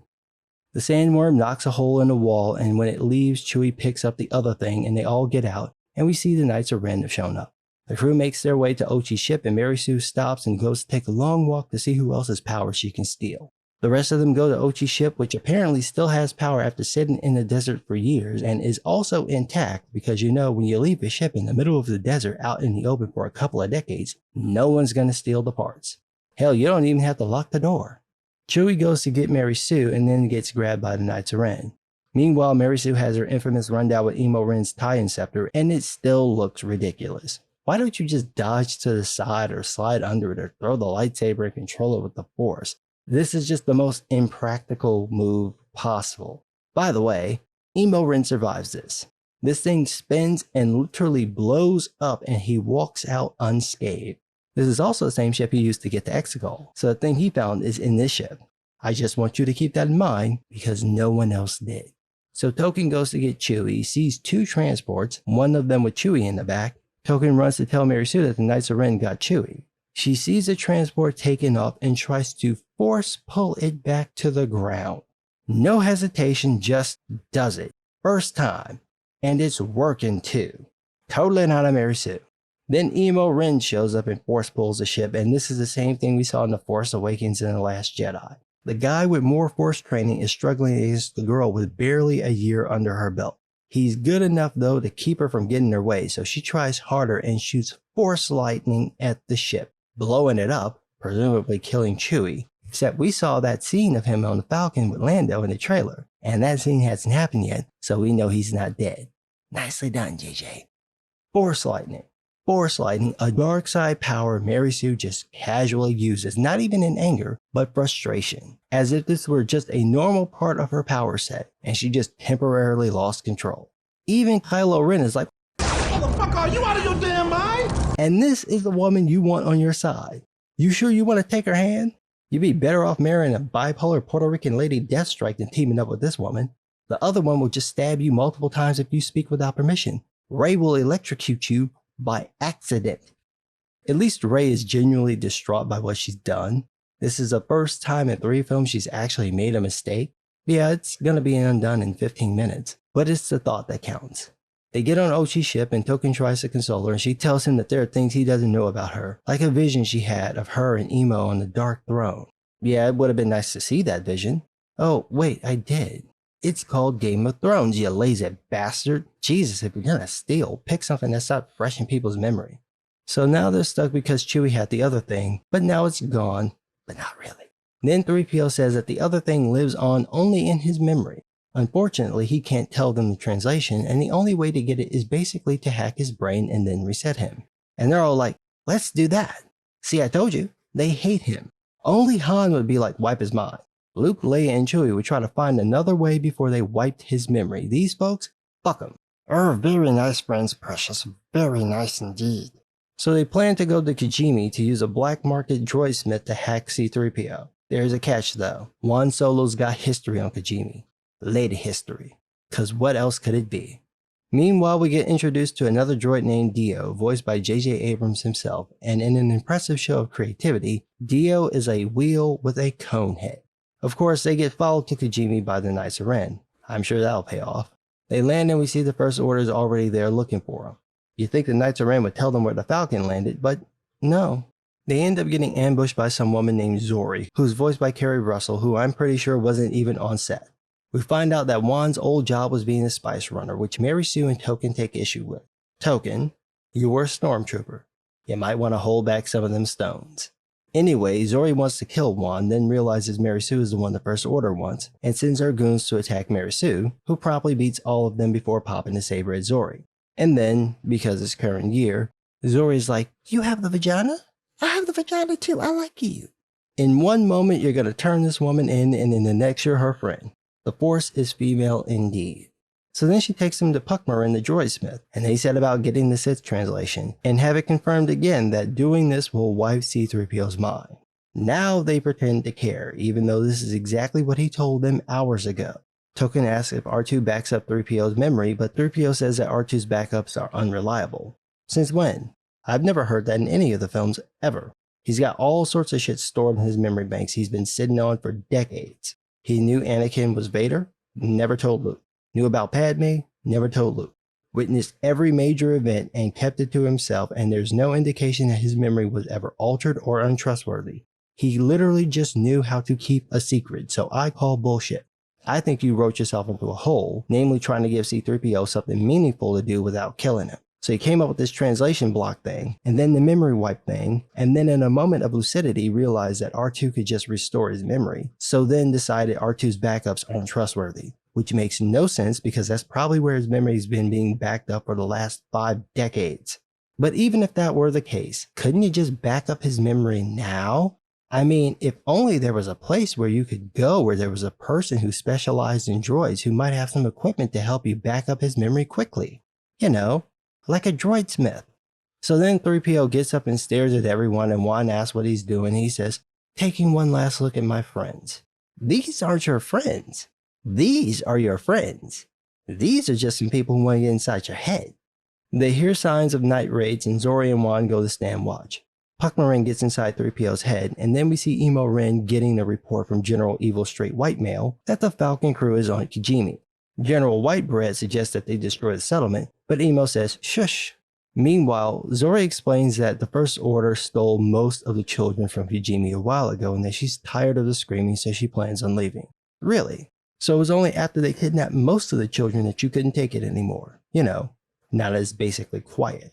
The sandworm knocks a hole in the wall, and when it leaves, Chewie picks up the other thing, and they all get out, and we see the Knights of Ren have shown up. The crew makes their way to Ochi's ship, and Mary Sue stops and goes to take a long walk to see who else's power she can steal. The rest of them go to Ochi's ship, which apparently still has power after sitting in the desert for years and is also intact because you know when you leave a ship in the middle of the desert out in the open for a couple of decades, no one's going to steal the parts. Hell, you don't even have to lock the door. Chewie goes to get Mary Sue and then gets grabbed by the Knights of Ren. Meanwhile, Mary Sue has her infamous rundown with Emo Ren's tie-in scepter and it still looks ridiculous. Why don't you just dodge to the side or slide under it or throw the lightsaber and control it with the Force? This is just the most impractical move possible. By the way, Emo Ren survives this. This thing spins and literally blows up and he walks out unscathed. This is also the same ship he used to get to Exegol, so the thing he found is in this ship. I just want you to keep that in mind because no one else did. So Token goes to get Chewie, sees two transports, one of them with Chewie in the back. Token runs to tell Mary Sue that the Knights of Ren got Chewie. She sees the transport taken off and tries to force pull it back to the ground. No hesitation, just does it. First time. And it's working too. Totally not a Mary Sue. Then Emo Ren shows up and force pulls the ship, and this is the same thing we saw in The Force Awakens and The Last Jedi. The guy with more Force training is struggling against the girl with barely a year under her belt. He's good enough though to keep her from getting her way, so she tries harder and shoots Force lightning at the ship, blowing it up, presumably killing Chewie. Except we saw that scene of him on the Falcon with Lando in the trailer, and that scene hasn't happened yet, so we know he's not dead. Nicely done, JJ. Force lightning. Force lightning, a dark side power Mary Sue just casually uses, not even in anger, but frustration, as if this were just a normal part of her power set, and she just temporarily lost control. Even Kylo Ren is like, "Motherfucker, are you out of your damn mind?" And this is the woman you want on your side. You sure you want to take her hand? You'd be better off marrying a bipolar Puerto Rican lady Deathstrike than teaming up with this woman. The other one will just stab you multiple times if you speak without permission. Rey will electrocute you by accident. At least Rey is genuinely distraught by what she's done. This is the first time in 3 films she's actually made a mistake. Yeah, it's gonna be undone in 15 minutes, but it's the thought that counts. They get on Ochi's ship and Token tries to console her and she tells him that there are things he doesn't know about her, like a vision she had of her and Emo on the Dark Throne. Yeah, it would have been nice to see that vision. Oh, wait, I did. It's called Game of Thrones, you lazy bastard. Jesus, if you're gonna steal, pick something that's not fresh in people's memory. So now they're stuck because Chewie had the other thing, but now it's gone, but not really. Then 3PO says that the other thing lives on only in his memory. Unfortunately, he can't tell them the translation, and the only way to get it is basically to hack his brain and then reset him. And they're all like, let's do that. See, I told you, they hate him. Only Han would be like, wipe his mind. Luke, Leia, and Chewie would try to find another way before they wiped his memory. These folks, fuck them. Oh, very nice, friends, precious. Very nice indeed. So they plan to go to Kijimi to use a black market droid smith to hack C-3PO. There's a catch though. Juan Solo's got history on Kijimi. Lady history. Cause what else could it be? Meanwhile, we get introduced to another droid named Dio, voiced by J.J. Abrams himself, and in an impressive show of creativity, Dio is a wheel with a cone head. Of course, they get followed to Kijimi by the Knights of Ren. I'm sure that'll pay off. They land and we see the First Order is already there looking for them. You'd think the Knights of Ren would tell them where the Falcon landed, but no. They end up getting ambushed by some woman named Zori, who's voiced by Kerry Russell, who I'm pretty sure wasn't even on set. We find out that Juan's old job was being a spice runner, which Mary Sue and Token take issue with. Token, you were a stormtrooper. You might want to hold back some of them stones. Anyway, Zori wants to kill Juan, then realizes Mary Sue is the one the First Order wants, and sends her goons to attack Mary Sue, who promptly beats all of them before popping the saber at Zori. And then, because it's current year, Zori's like, "You have the vagina? I have the vagina too, I like you." In one moment you're gonna turn this woman in, and in the next you're her friend. The Force is female indeed. So then she takes him to Puckmarin the droid smith, and they set about getting the Sith translation, and have it confirmed again that doing this will wipe C-3PO's mind. Now they pretend to care, even though this is exactly what he told them hours ago. Token asks if R2 backs up 3PO's memory, but 3PO says that R2's backups are unreliable. Since when? I've never heard that in any of the films, ever. He's got all sorts of shit stored in his memory banks he's been sitting on for decades. He knew Anakin was Vader, never told Luke. Knew about Padme, never told Luke. Witnessed every major event and kept it to himself, and there's no indication that his memory was ever altered or untrustworthy. He literally just knew how to keep a secret, so I call bullshit. I think you wrote yourself into a hole, namely trying to give C-3PO something meaningful to do without killing him. So he came up with this translation block thing, and then the memory wipe thing, and then in a moment of lucidity realized that R2 could just restore his memory, so then decided R2's backups aren't trustworthy, which makes no sense because that's probably where his memory's been being backed up for the last 5 decades. But even if that were the case, couldn't you just back up his memory now? I mean, if only there was a place where you could go where there was a person who specialized in droids who might have some equipment to help you back up his memory quickly. You know, like a droid smith. So then 3PO gets up and stares at everyone, and Juan asks what he's doing. He says, "Taking one last look at my friends." These aren't your friends. These are your friends. These are just some people who want to get inside your head. They hear signs of night raids, and Zori and Juan go to stand watch. Puckmarin gets inside 3PO's head, and then we see Emo Ren getting a report from General Evil Straight White Male that the Falcon crew is on Kijimi. General Whitebread suggests that they destroy the settlement, but Emo says, "Shush." Meanwhile, Zori explains that the First Order stole most of the children from Kijimi a while ago and that she's tired of the screaming, so she plans on leaving. Really? So it was only after they kidnapped most of the children that you couldn't take it anymore. You know, now that it's basically quiet.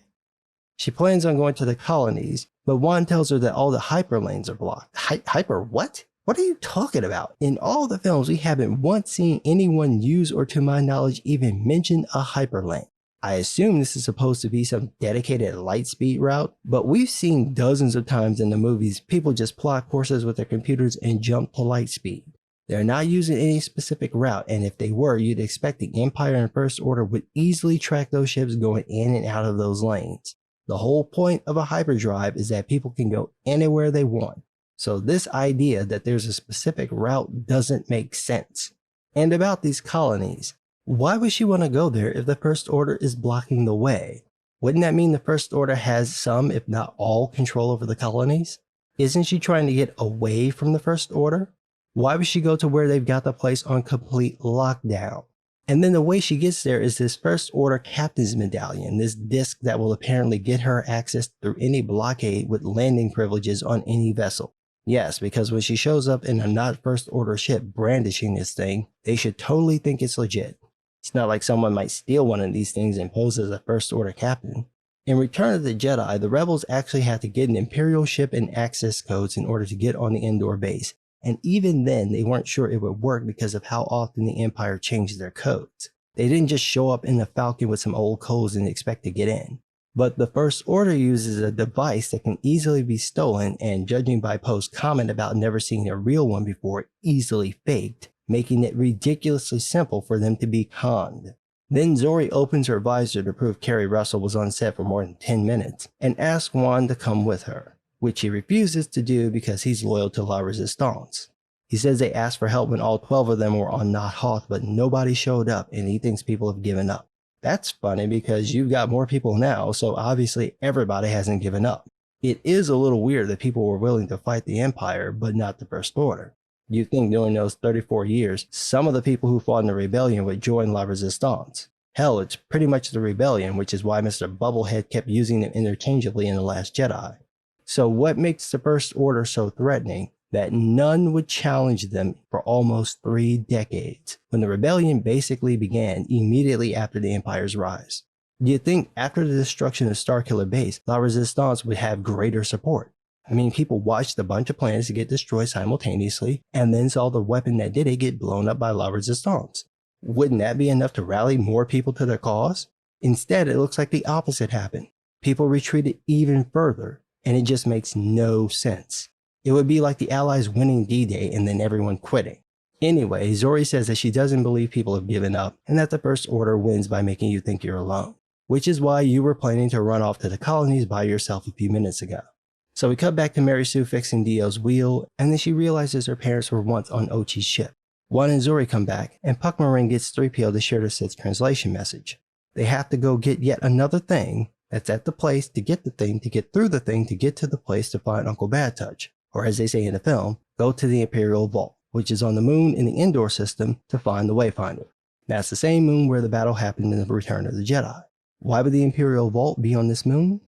She plans on going to the colonies, but Juan tells her that all the hyperlanes are blocked. Hyper what? What are you talking about? In all the films, we haven't once seen anyone use or, to my knowledge, even mention a hyperlane. I assume this is supposed to be some dedicated lightspeed route, but we've seen dozens of times in the movies people just plot courses with their computers and jump to lightspeed. They're not using any specific route, and if they were, you'd expect the Empire and First Order would easily track those ships going in and out of those lanes. The whole point of a hyperdrive is that people can go anywhere they want. So this idea that there's a specific route doesn't make sense. And about these colonies, why would she want to go there if the First Order is blocking the way? Wouldn't that mean the First Order has some, if not all, control over the colonies? Isn't she trying to get away from the First Order? Why would she go to where they've got the place on complete lockdown? And then the way she gets there is this First Order Captain's Medallion, this disc that will apparently get her access through any blockade with landing privileges on any vessel. Yes, because when she shows up in a not First Order ship brandishing this thing, they should totally think it's legit. It's not like someone might steal one of these things and pose as a First Order captain. In Return of the Jedi, the rebels actually had to get an Imperial ship and access codes in order to get on the Endor base. And even then, they weren't sure it would work because of how often the Empire changed their codes. They didn't just show up in the Falcon with some old codes and expect to get in. But the First Order uses a device that can easily be stolen and, judging by Poe's comment about never seeing a real one before, easily faked, making it ridiculously simple for them to be conned. Then Zori opens her visor to prove Carrie Russell was on set for more than 10 minutes and asks Juan to come with her, which he refuses to do because he's loyal to La Resistance. He says they asked for help when all 12 of them were on Not Hoth, but nobody showed up and he thinks people have given up. That's funny because you've got more people now, so obviously everybody hasn't given up. It is a little weird that people were willing to fight the Empire, but not the First Order. You'd think during those 34 years, some of the people who fought in the rebellion would join La Resistance. Hell, it's pretty much the rebellion, which is why Mr. Bubblehead kept using them interchangeably in The Last Jedi. So what makes the First Order so threatening that none would challenge them for almost 3 decades, when the rebellion basically began immediately after the Empire's rise? Do you think after the destruction of Starkiller Base, La Resistance would have greater support? I mean, people watched a bunch of planets get destroyed simultaneously, and then saw the weapon that did it get blown up by La Resistance. Wouldn't that be enough to rally more people to their cause? Instead, it looks like the opposite happened. People retreated even further, and it just makes no sense. It would be like the Allies winning D-Day and then everyone quitting. Anyway, Zori says that she doesn't believe people have given up, and that the First Order wins by making you think you're alone. Which is why you were planning to run off to the colonies by yourself a few minutes ago. So we cut back to Mary Sue fixing Dio's wheel, and then she realizes her parents were once on Ochi's ship. Juan and Zori come back, and Puck Morin gets 3PO to share the Sith's translation message. They have to go get yet another thing that's at the place to get the thing to get through the thing to get to the place to find Uncle Bad Touch, or as they say in the film, go to the Imperial Vault, which is on the moon in the Endor system to find the Wayfinder. That's the same moon where the battle happened in the Return of the Jedi. Why would the Imperial Vault be on this moon?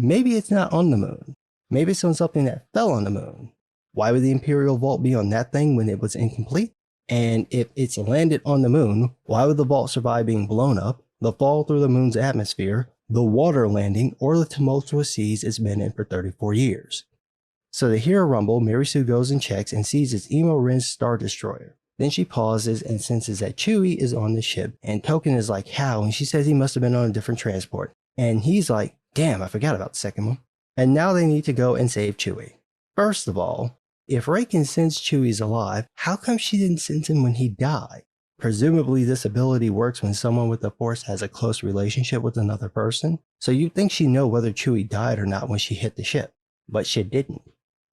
Maybe it's not on the moon. Maybe it's on something that fell on the moon. Why would the Imperial Vault be on that thing when it was incomplete? And if it's landed on the moon, why would the vault survive being blown up, the fall through the moon's atmosphere, the water landing, or the tumultuous seas it's been in for 34 years? So they hear a rumble, Mary Sue goes and checks and sees it's Emo Ren's Star Destroyer. Then she pauses and senses that Chewie is on the ship, and Token is like, how? And she says he must have been on a different transport. And he's like, damn, I forgot about the second one. And now they need to go and save Chewie. First of all, if Rey can sense Chewie's alive, how come she didn't sense him when he died? Presumably this ability works when someone with the Force has a close relationship with another person, so you'd think she'd know whether Chewie died or not when she hit the ship. But she didn't.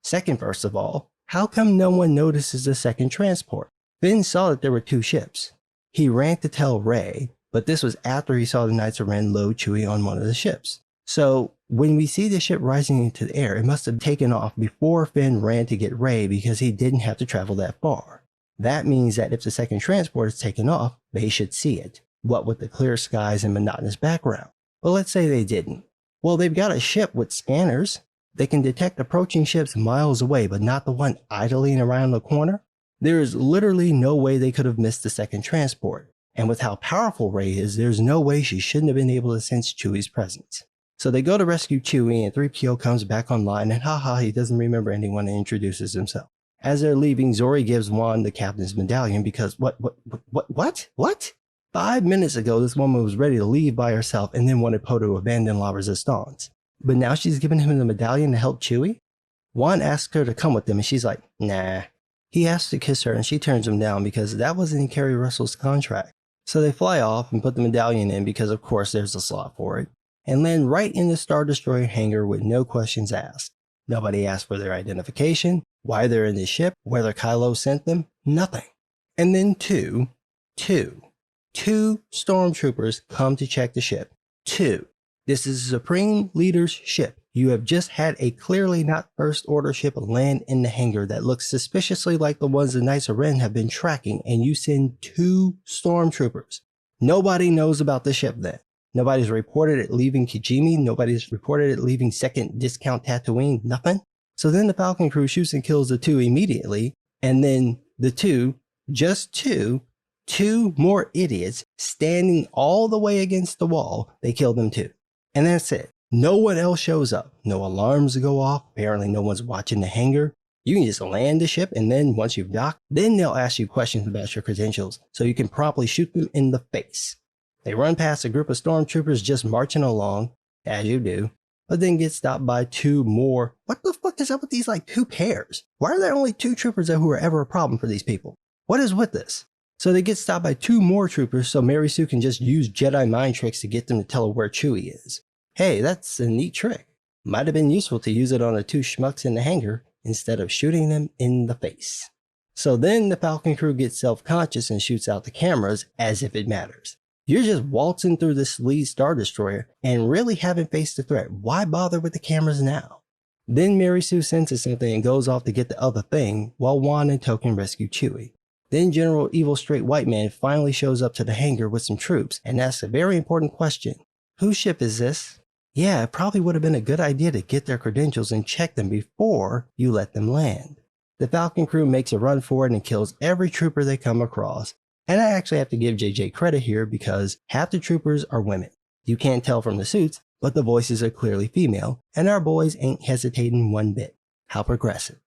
Second, first of all, how come no one notices the second transport? Finn saw that there were 2 ships. He ran to tell Rey, but this was after he saw the Knights of Ren load Chewie on one of the ships. So when we see the ship rising into the air, it must have taken off before Finn ran to get Rey because he didn't have to travel that far. That means that if the second transport is taken off, they should see it, what with the clear skies and monotonous background. But let's say they didn't. Well, they've got a ship with scanners. They can detect approaching ships miles away, but not the one idling around the corner. There is literally no way they could have missed the second transport. And with how powerful Rey is, there's no way she shouldn't have been able to sense Chewie's presence. So they go to rescue Chewie, and 3PO comes back online, and haha, he doesn't remember anyone and introduces himself. As they're leaving, Zori gives Juan the captain's medallion because what? 5 minutes ago, this woman was ready to leave by herself and then wanted Poe to abandon La Resistance. But now she's giving him the medallion to help Chewie? Juan asks her to come with them, and she's like, nah. He asks to kiss her, and she turns him down because that wasn't in Carrie Russell's contract. So they fly off and put the medallion in because of course there's a slot for it, and land right in the Star Destroyer hangar with no questions asked. Nobody asked for their identification, why they're in the ship, whether Kylo sent them, nothing. And then two stormtroopers come to check the ship. 2. This is Supreme Leader's ship. You have just had a clearly not First Order ship land in the hangar that looks suspiciously like the ones the Knights of Ren have been tracking, and you send 2 stormtroopers. Nobody knows about the ship then. Nobody's reported it leaving Kijimi, nobody's reported it leaving Second Discount Tatooine, nothing. So then the Falcon crew shoots and kills the 2 immediately, and then the 2, just 2 more idiots standing all the way against the wall, they kill them too. And that's it. No one else shows up. No alarms go off. Apparently no one's watching the hangar. You can just land the ship, and then once you've docked, then they'll ask you questions about your credentials, so you can promptly shoot them in the face. They run past a group of stormtroopers just marching along, as you do, but then get stopped by 2 more. What the fuck is up with these 2 pairs? Why are there only 2 troopers who are ever a problem for these people? What is with this? So they get stopped by 2 more troopers, so Mary Sue can just use Jedi mind tricks to get them to tell her where Chewie is. Hey, that's a neat trick. Might have been useful to use it on the 2 schmucks in the hangar instead of shooting them in the face. So then the Falcon crew gets self-conscious and shoots out the cameras as if it matters. You're just waltzing through this lead Star Destroyer and really haven't faced the threat. Why bother with the cameras now? Then Mary Sue senses something and goes off to get the other thing while Juan and Token rescue Chewie. Then General Evil Straight White Man finally shows up to the hangar with some troops and asks a very important question. Whose ship is this? Yeah, it probably would have been a good idea to get their credentials and check them before you let them land. The Falcon crew makes a run for it and kills every trooper they come across. And I actually have to give JJ credit here because half the troopers are women. You can't tell from the suits, but the voices are clearly female, and our boys ain't hesitating one bit. How progressive.